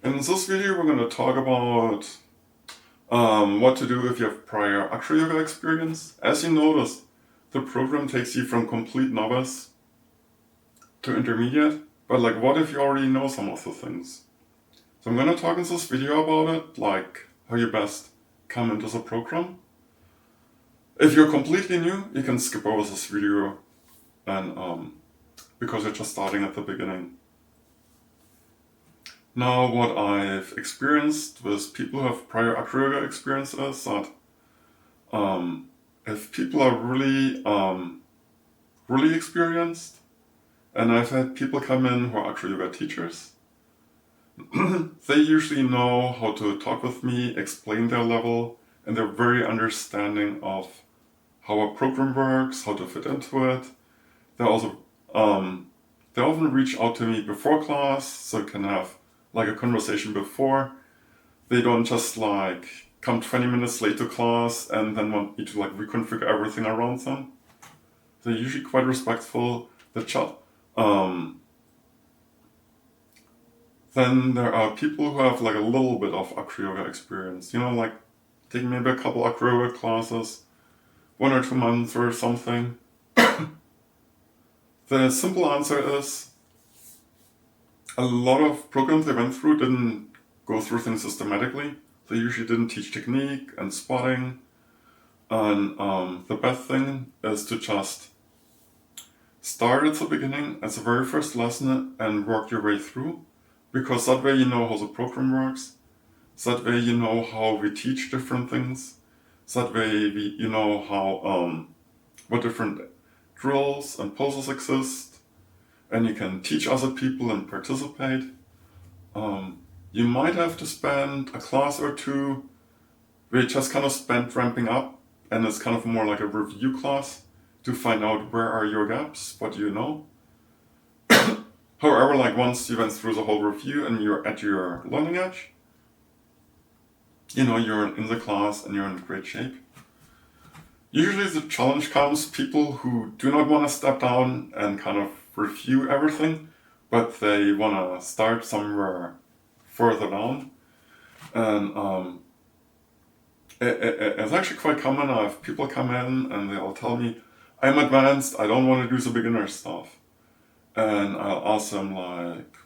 In this video, we're going to talk about what to do if you have prior Acroyoga experience. As you noticed, the program takes you from complete novice to intermediate, but like what if you already know some of the things? So I'm going to talk in this video about it, like how you best come into the program. If you're completely new, you can skip over this video and because you're just starting at the beginning. Now, what I've experienced with people who have prior Acroyoga experience is that if people are really experienced, and I've had people come in who are Acroyoga teachers, they usually know how to talk with me, explain their level, and they're very understanding of how a program works, how to fit into it. They also they often reach out to me before class, so we can have like a conversation before. They don't just like come 20 minutes late to class and then want me to like reconfigure everything around them. They're usually quite respectful. Then there are people who have like a little bit of Acroyoga experience, like taking maybe a couple Acroyoga classes, 1 or 2 months or something. The simple answer is a lot of programs they went through didn't go through things systematically. They usually didn't teach technique and spotting. And the best thing is to just start at the beginning as the very first lesson and work your way through, because that way you know how the program works. That way you know how we teach different things. That way you know how what different drills and poses exist, and you can teach other people and participate. You might have to spend a class or two where you just kind of spend ramping up, and it's kind of more like a review class to find out where are your gaps, what do you know. However, like once you went through the whole review and you're at your learning edge, you're in the class and you're in great shape. Usually the challenge comes people who do not want to step down and kind of review everything, but they want to start somewhere further down. And it's actually quite common. I have people come in and they'll tell me, I'm advanced, I don't want to do the beginner stuff. And I'll ask them like,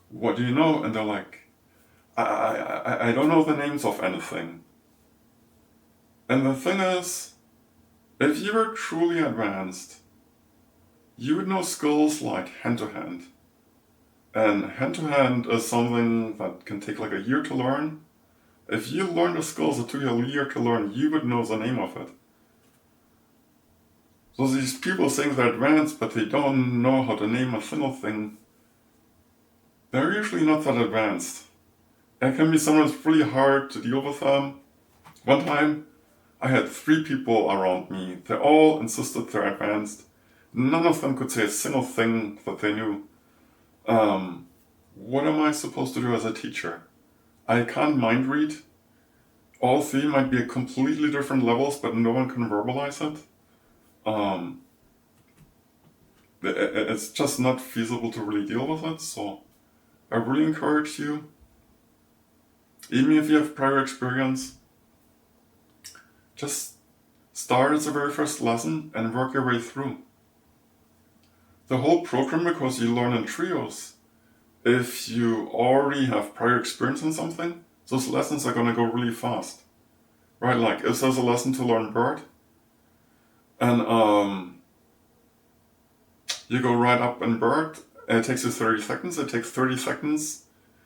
what do you know? And they're like, I don't know the names of anything. And the thing is, if you were truly advanced, you would know skills like hand-to-hand. And hand-to-hand is something that can take like a year to learn. If you learn the skills that took you a year to learn, you would know the name of it. So these people saying they're advanced, but they don't know how to name a single thing, they're usually not that advanced. It can be sometimes really hard to deal with them. One time, I had 3 people around me. They all insisted they're advanced. None of them could say a single thing that they knew. What am I supposed to do as a teacher? I can't mind read. All 3 might be at completely different levels, but no one can verbalize it. It's just not feasible to really deal with it, so I really encourage you, even if you have prior experience, just start at the very first lesson and work your way through. The whole program, because you learn in trios, if you already have prior experience in something, those lessons are going to go really fast. Right, like if there's a lesson to learn bird, and you go right up in bird, and it takes you 30 seconds, it takes 30 seconds,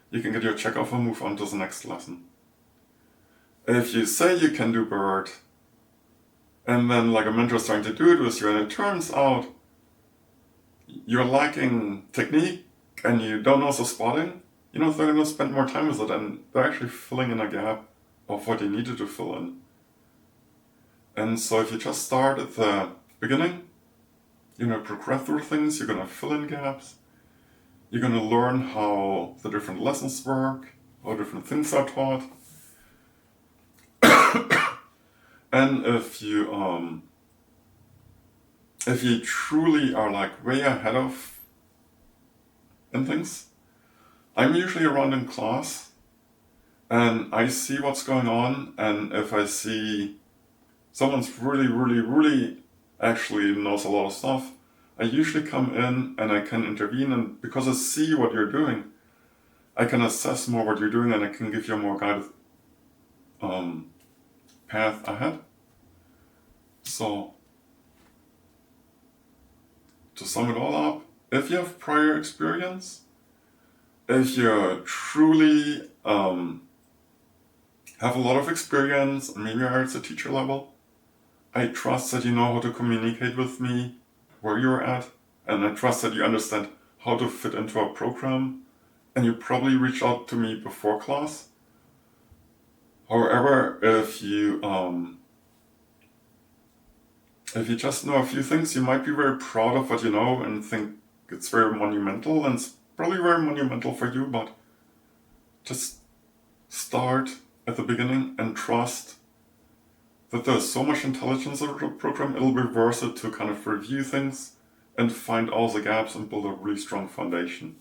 you can get your check off and move on to the next lesson. If you say you can do bird, and then like a mentor is trying to do it with you, and it turns out you're lacking technique and you don't know the spotting, they're going to spend more time with it, and they're actually filling in a gap of what they needed to fill in. And so if you just start at the beginning, you're going to progress through things, you're going to fill in gaps, you're going to learn how the different lessons work, how different things are taught. And if you truly are like way ahead of in things, I'm usually around in class and I see what's going on, and if I see someone's really actually knows a lot of stuff, I usually come in and I can intervene, and because I see what you're doing, I can assess more what you're doing and I can give you a more guided path ahead. So, to sum it all up, if you have prior experience, if you truly have a lot of experience, maybe are at the teacher level, I trust that you know how to communicate with me where you're at, and I trust that you understand how to fit into a program, and you probably reach out to me before class. However, if you just know a few things, you might be very proud of what you know and think it's very monumental, and it's probably very monumental for you, but just start at the beginning and trust that there's so much intelligence in the program, it'll be worth it to kind of review things and find all the gaps and build a really strong foundation.